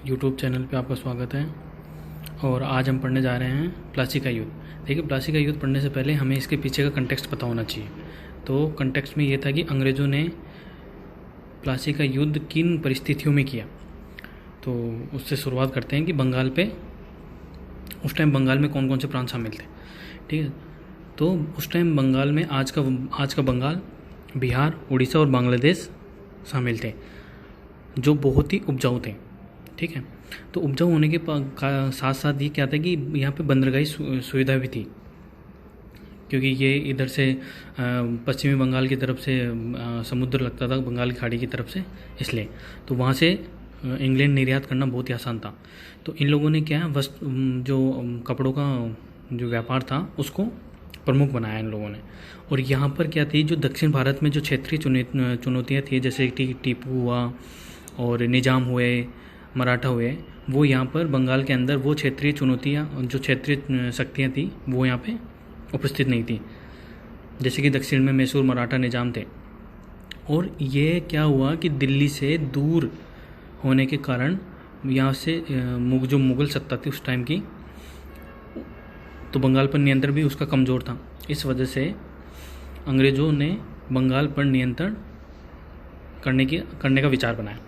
YouTube channel पे आपका स्वागत है। और आज हम पढ़ने जा रहे हैं प्लासी का युद्ध। देखिए, प्लासी का युद्ध पढ़ने से पहले हमें इसके पीछे का कंटेक्स्ट पता होना चाहिए। तो कंटेक्स्ट में ये था कि अंग्रेज़ों ने प्लासी का युद्ध किन परिस्थितियों में किया। तो उससे शुरुआत करते हैं कि बंगाल पे उस टाइम बंगाल में कौन कौन से प्रांत शामिल थे। ठीक है, तो उस टाइम बंगाल में आज का बंगाल, बिहार, उड़ीसा और बांग्लादेश शामिल थे, जो बहुत ही उपजाऊ थे। ठीक है, तो उपजाऊ होने के साथ साथ ये क्या था कि यहाँ पे बंदरगाही सुविधा भी थी, क्योंकि ये इधर से पश्चिमी बंगाल की तरफ से समुद्र लगता था, बंगाल की खाड़ी की तरफ से, इसलिए तो वहाँ से इंग्लैंड निर्यात करना बहुत ही आसान था। तो इन लोगों ने क्या जो कपड़ों का जो व्यापार था उसको प्रमुख बनाया इन लोगों ने। और यहाँ पर क्या थी, जो दक्षिण भारत में जो क्षेत्रीय चुनौतियाँ थी, जैसे टीपू हुआ और निजाम हुए, मराठा हुए, वो यहाँ पर बंगाल के अंदर वो क्षेत्रीय चुनौतियाँ, जो क्षेत्रीय शक्तियाँ थी, वो यहाँ पे उपस्थित नहीं थी। जैसे कि दक्षिण में मैसूर, मराठा, निजाम थे। और ये क्या हुआ कि दिल्ली से दूर होने के कारण यहाँ से जो मुग़ल सत्ता थी उस टाइम की, तो बंगाल पर नियंत्रण भी उसका कमज़ोर था। इस वजह से अंग्रेज़ों ने बंगाल पर नियंत्रण करने का विचार बनाया।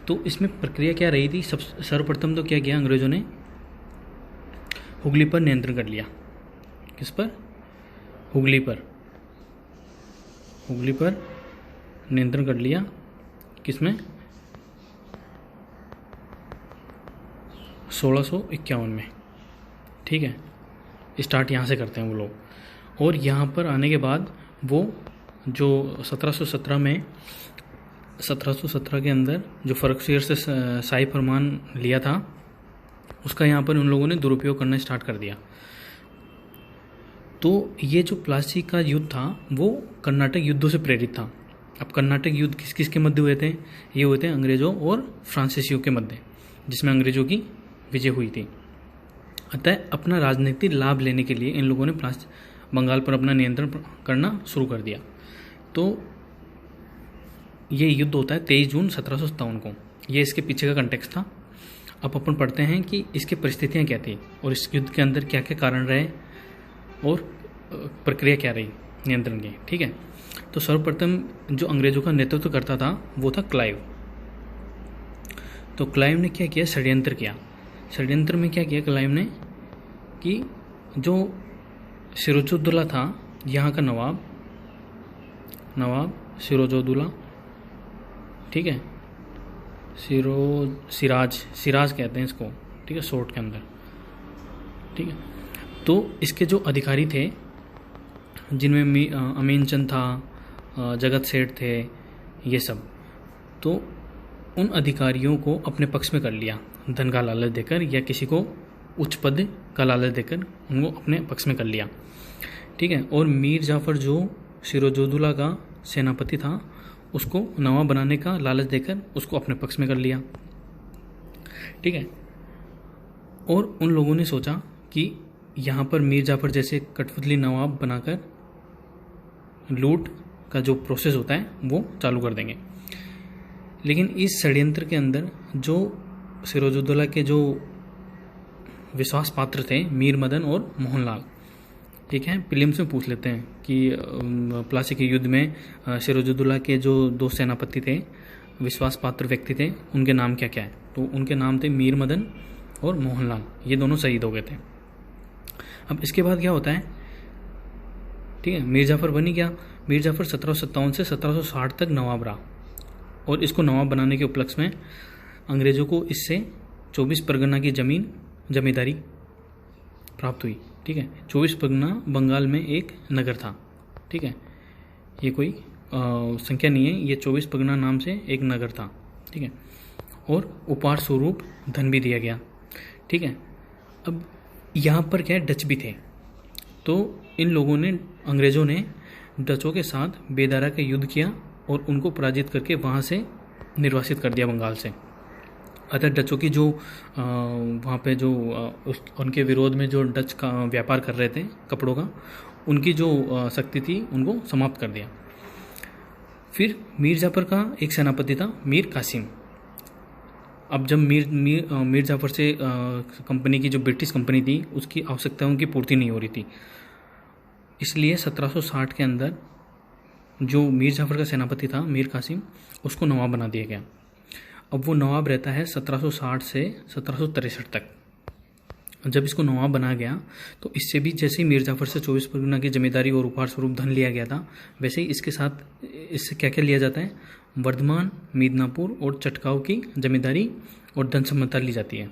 तो इसमें प्रक्रिया क्या रही थी, सर्वप्रथम तो क्या किया अंग्रेज़ों ने, हुगली पर नियंत्रण कर लिया। किस पर? हुगली पर नियंत्रण कर लिया। किसमें? 1651 में। ठीक है, स्टार्ट यहाँ से करते हैं वो लोग। और यहाँ पर आने के बाद वो जो 1717 के अंदर जो फर्रुखसियर से शाही फरमान लिया था, उसका यहाँ पर उन लोगों ने दुरुपयोग करना स्टार्ट कर दिया। तो ये जो प्लासी का युद्ध था वो कर्नाटक युद्धों से प्रेरित था। अब कर्नाटक युद्ध किस किस के मध्य हुए थे? ये हुए थे अंग्रेज़ों और फ्रांसीसियों के मध्य, जिसमें अंग्रेज़ों की विजय हुई थी। अतः अपना राजनीतिक लाभ लेने के लिए इन लोगों ने बंगाल पर अपना नियंत्रण करना शुरू कर दिया। तो ये युद्ध होता है 23 जून 1757 को। ये इसके पीछे का कंटेक्स्ट था। अब अपन पढ़ते हैं कि इसकी परिस्थितियाँ क्या थी और इस युद्ध के अंदर क्या क्या कारण रहे और प्रक्रिया क्या रही नियंत्रण की। ठीक है, तो सर्वप्रथम जो अंग्रेज़ों का नेतृत्व करता था वो था क्लाइव। तो क्लाइव ने क्या किया, षड्यंत्र किया। षड्यंत्र में क्या किया क्लाइव ने कि जो सिराजुद्दौला था, यहाँ का नवाब सिराजुद्दौला, ठीक है, सिराज कहते हैं इसको, ठीक है, शॉर्ट के अंदर। ठीक है, तो इसके जो अधिकारी थे, जिनमें अमीन चंद था, जगत सेठ थे, ये सब, तो उन अधिकारियों को अपने पक्ष में कर लिया, धन का लालच देकर या किसी को उच्च पद का लालच देकर उनको अपने पक्ष में कर लिया। ठीक है, और मीर जाफ़र जो सिराजुद्दौला का सेनापति था, उसको नवाब बनाने का लालच देकर उसको अपने पक्ष में कर लिया। ठीक है, और उन लोगों ने सोचा कि यहाँ पर मीर जाफ़र जैसे कठपुतली नवाब बनाकर लूट का जो प्रोसेस होता है वो चालू कर देंगे। लेकिन इस षड्यंत्र के अंदर जो सिराजुद्दौला के जो विश्वास पात्र थे, मीर मदन और मोहनलाल। ठीक है, प्रीलिम्स में पूछ लेते हैं कि प्लासी के युद्ध में सिराजुद्दौला के जो दो सेनापति थे, विश्वास पात्र व्यक्ति थे, उनके नाम क्या क्या है? तो उनके नाम थे मीर मदन और मोहनलाल। ये दोनों शहीद हो गए थे। अब इसके बाद क्या होता है? ठीक है, मीर जाफ़र बनी क्या? मीर जाफ़र 1757 से 1760 तक नवाब रहा, और इसको नवाब बनाने के उपलक्ष्य में अंग्रेज़ों को इससे 24 परगना की जमींदारी प्राप्त हुई। ठीक है, 24 परगना बंगाल में एक नगर था। ठीक है, ये कोई संख्या नहीं है, ये 24 परगना नाम से एक नगर था। ठीक है, और उपहार स्वरूप धन भी दिया गया। ठीक है, अब यहाँ पर क्या है, डच भी थे। तो इन लोगों ने, अंग्रेज़ों ने डचों के साथ बेदारा का युद्ध किया और उनको पराजित करके वहाँ से निर्वासित कर दिया बंगाल से। अतः डचों की जो वहाँ पे जो उनके विरोध में जो डच का व्यापार कर रहे थे कपड़ों का, उनकी जो शक्ति थी उनको समाप्त कर दिया। फिर मीर जाफ़र का एक सेनापति था मीर कासिम। अब जब मीर जाफ़र से कंपनी की जो ब्रिटिश कंपनी थी उसकी आवश्यकताओं की पूर्ति नहीं हो रही थी, इसलिए 1760 के अंदर जो मीर जाफ़र का सेनापति था मीर कासिम, उसको नवाब बना दिया गया। अब वो नवाब रहता है 1760 से 1763 तक। जब इसको नवाब बना गया तो इससे भी जैसे ही मीर जाफ़र से 24 परगना की जमींदारी और उपहार स्वरूप धन लिया गया था, वैसे ही इसके साथ इससे क्या क्या लिया जाता है, वर्धमान, मिदनापुर और चटकाव की जमींदारी और धन संपत्ति ली जाती है।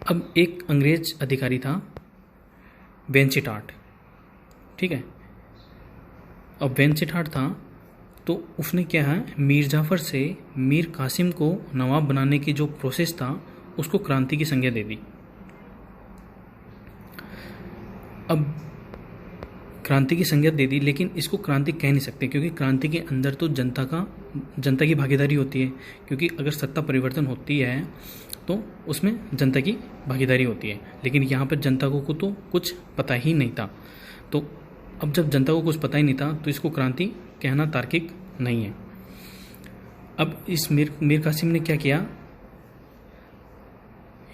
अब एक अंग्रेज अधिकारी था वेंचिटाट, ठीक है। अब वेंचिटाट था तो उसने क्या है, मीर जाफ़र से मीर कासिम को नवाब बनाने की जो प्रोसेस था उसको क्रांति की संज्ञा दे दी। अब क्रांति की संज्ञा दे दी, लेकिन इसको क्रांति कह नहीं सकते क्योंकि क्रांति के अंदर तो जनता की भागीदारी होती है, क्योंकि अगर सत्ता परिवर्तन होती है तो उसमें जनता की भागीदारी होती है, लेकिन यहाँ पर जनता को तो कुछ पता ही नहीं था। तो अब जब जनता को कुछ पता ही नहीं था तो इसको क्रांति कहना तार्किक नहीं है। अब इस मीर कासिम ने क्या किया,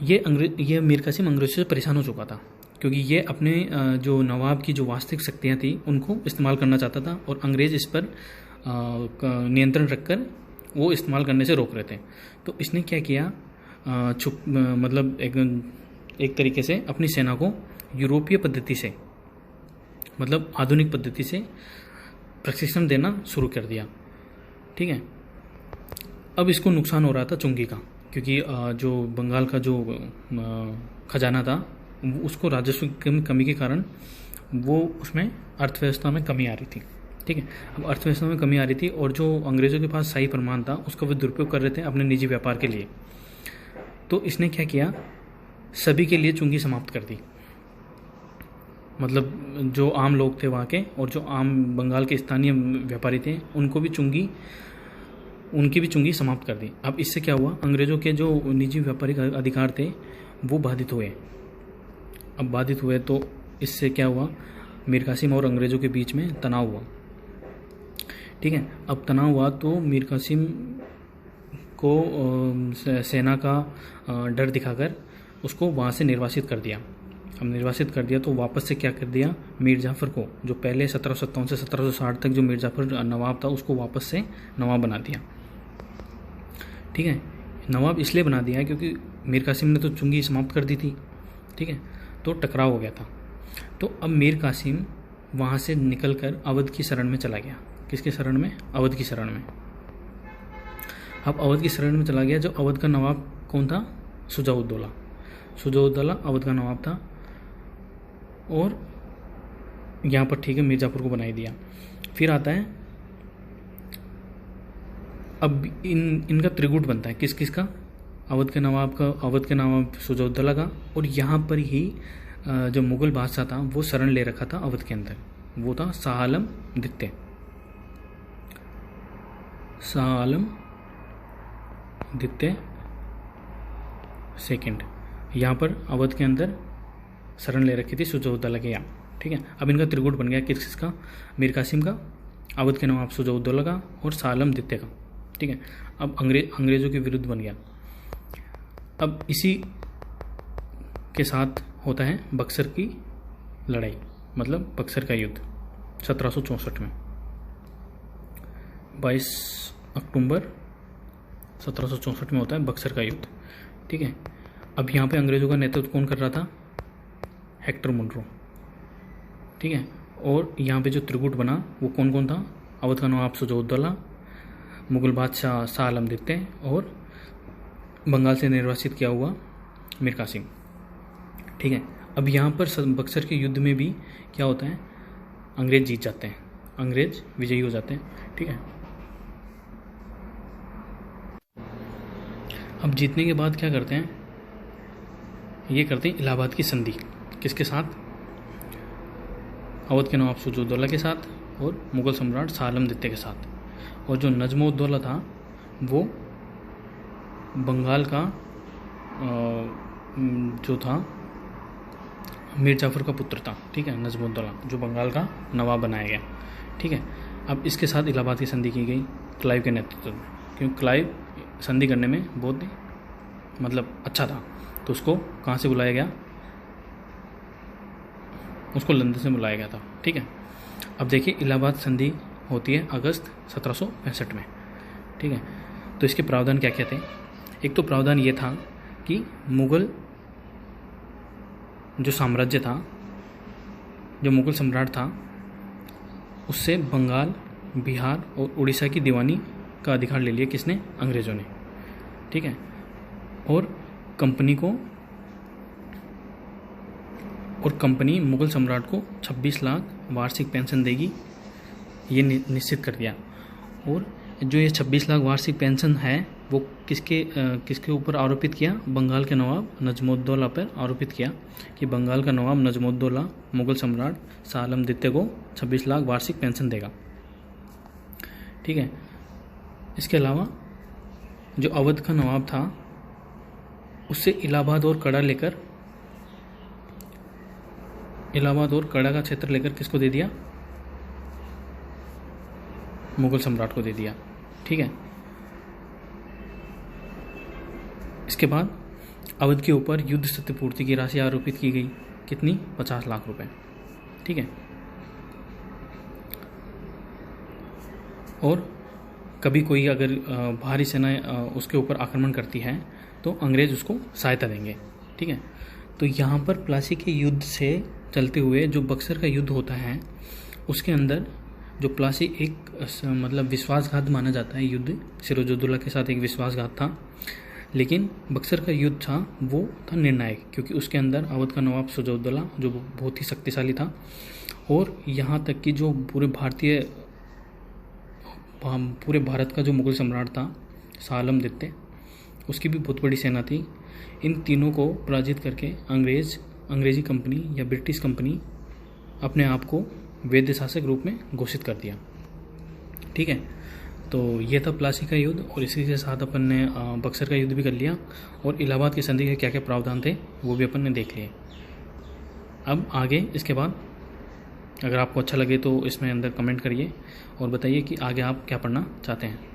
ये मीर कासिम अंग्रेजों से परेशान हो चुका था क्योंकि ये अपने जो नवाब की जो वास्तविक शक्तियाँ थी उनको इस्तेमाल करना चाहता था और अंग्रेज इस पर नियंत्रण रखकर वो इस्तेमाल करने से रोक रहे थे। तो इसने क्या किया, मतलब एक तरीके से अपनी सेना को यूरोपीय पद्धति से, मतलब आधुनिक पद्धति से प्रशिक्षण देना शुरू कर दिया, ठीक है। अब इसको नुकसान हो रहा था चुंगी का, क्योंकि जो बंगाल का जो खजाना था उसको राजस्व की कमी के कारण वो उसमें अर्थव्यवस्था में कमी आ रही थी, ठीक है। अब अर्थव्यवस्था में कमी आ रही थी और जो अंग्रेज़ों के पास शाही प्रमाण था उसका वो दुरुपयोग कर रहे थे अपने निजी व्यापार के लिए। तो इसने क्या किया, सभी के लिए चुंगी समाप्त कर दी, मतलब जो आम लोग थे वहाँ के और जो आम बंगाल के स्थानीय व्यापारी थे उनकी भी चुंगी समाप्त कर दी। अब इससे क्या हुआ, अंग्रेज़ों के जो निजी व्यापारिक अधिकार थे वो बाधित हुए। अब बाधित हुए तो इससे क्या हुआ, मीर कासिम और अंग्रेज़ों के बीच में तनाव हुआ, ठीक है। अब तनाव हुआ तो मीर कासिम को सेना का डर दिखाकर उसको वहाँ से निर्वासित कर दिया। अब निर्वासित कर दिया तो वापस से क्या कर दिया, मीर जाफ़र को, जो पहले 1757 से 1760 तक जो मीर जाफ़र नवाब था उसको वापस से नवाब बना दिया, ठीक है। नवाब इसलिए बना दिया क्योंकि मीर कासिम ने तो चुंगी समाप्त कर दी थी, ठीक है, तो टकराव हो गया था। तो अब मीर कासिम वहाँ से निकलकर अवध की शरण में चला गया। किसके शरण में, अवध की शरण में। अब अवध की शरण में चला गया। जो अवध का नवाब कौन था, शुजा-उद-दौला। शुजा-उद-दौला अवध का नवाब था और यहाँ पर ठीक है मीर जाफ़र को बनाई दिया। फिर आता है, अब इनका त्रिगुट बनता है, किस किस का, अवध के नवाब शुजा-उद-दौला का, और यहाँ पर ही जो मुग़ल बादशाह था वो शरण ले रखा था अवध के अंदर, वो था शाह आलम द्वितीय। शाह आलम द्वितीय सेकंड, यहाँ पर अवध के अंदर शरण ले रखी थी शुजा-उद-दौला के यहाँ, ठीक है। अब इनका त्रिगुट बन गया, किस किस का, मीर कासिम का, अवध के नवाब शुजा-उद-दौला का और शाह आलम द्वितीय का, ठीक है। अब अंग्रेज़ों के विरुद्ध बन गया। अब इसी के साथ होता है बक्सर की लड़ाई, मतलब बक्सर का युद्ध 1764 में। 22 अक्टूबर 1764 में होता है बक्सर का युद्ध, ठीक है। अब यहाँ पे अंग्रेज़ों का नेतृत्व कौन कर रहा था, हेक्टर मुनरो, ठीक है। और यहाँ पे जो त्रिगुट बना वो कौन कौन था, अवध का नवाब शुजा-उद-दौला, मुग़ल बादशाह शाह आलम द्वितीय और बंगाल से निर्वासित किया हुआ मीर कासिम, ठीक है। अब यहाँ पर बक्सर के युद्ध में भी क्या होता है, अंग्रेज जीत जाते हैं, अंग्रेज विजयी हो जाते हैं, ठीक है। अब जीतने के बाद क्या करते हैं, ये करते हैं इलाहाबाद की संधि, किसके साथ, अवध के नवाब शुजा-उद-दौला के साथ और मुग़ल सम्राट शाह आलम द्वितीय के साथ। और जो नजम-उद-दौला था वो बंगाल का जो था मीर जाफ़र का पुत्र था, ठीक है, नजम-उद-दौला, जो बंगाल का नवाब बनाया गया, ठीक है। अब इसके साथ इलाहाबाद की संधि की गई क्लाइव के नेतृत्व में, क्योंकि क्लाइव संधि करने में बहुत मतलब अच्छा था, तो उसको कहाँ से बुलाया गया, उसको लंदन से बुलाया गया था। ठीक है, अब देखिए इलाहाबाद संधि होती है अगस्त 1765 में। ठीक है, तो इसके प्रावधान क्या क्या थे। एक तो प्रावधान ये था कि मुग़ल जो साम्राज्य था, जो मुग़ल सम्राट था, उससे बंगाल, बिहार और उड़ीसा की दीवानी का अधिकार ले लिया किसने, अंग्रेज़ों ने। ठीक है, और कंपनी मुग़ल सम्राट को 26 लाख वार्षिक पेंशन देगी, ये निश्चित कर दिया। और जो ये 26 लाख वार्षिक पेंशन है वो किसके ऊपर आरोपित किया, बंगाल के नवाब नजमुद्दौला पर आरोपित किया कि बंगाल का नवाब नजमुद्दौला मुग़ल सम्राट शाह आलम द्वितीय को 26 लाख वार्षिक पेंशन देगा। ठीक है, इसके अलावा जो अवध का नवाब था उससे इलाहाबाद और कड़ा का क्षेत्र लेकर किसको दे दिया, मुग़ल सम्राट को दे दिया। ठीक है, इसके बाद अवध के ऊपर युद्ध क्षतिपूर्ति की राशि आरोपित की गई, कितनी, 50 लाख रुपए। ठीक है, और कभी कोई अगर बाहरी सेना उसके ऊपर आक्रमण करती है तो अंग्रेज उसको सहायता देंगे। ठीक है, तो यहाँ पर प्लासी के युद्ध से चलते हुए जो बक्सर का युद्ध होता है उसके अंदर जो प्लासी एक मतलब विश्वासघात माना जाता है, युद्ध सिराजुद्दौला के साथ एक विश्वासघात था, लेकिन बक्सर का युद्ध था वो था निर्णायक, क्योंकि उसके अंदर अवध का नवाब सिराजुद्दौला जो बहुत ही शक्तिशाली था, और यहाँ तक कि जो पूरे भारत का जो मुग़ल सम्राट था शाह आलम द्वितीय, उसकी भी बहुत बड़ी सेना थी। इन तीनों को पराजित करके अंग्रेजी कंपनी या ब्रिटिश कंपनी अपने आप को वैद्य शासक रूप में घोषित कर दिया। ठीक है, तो ये था प्लासी का युद्ध, और इसी के साथ अपन ने बक्सर का युद्ध भी कर लिया, और इलाहाबाद की संधि के क्या क्या प्रावधान थे वो भी अपन ने देख लिए। अब आगे इसके बाद अगर आपको अच्छा लगे तो इसमें अंदर कमेंट करिए और बताइए कि आगे आप क्या पढ़ना चाहते हैं।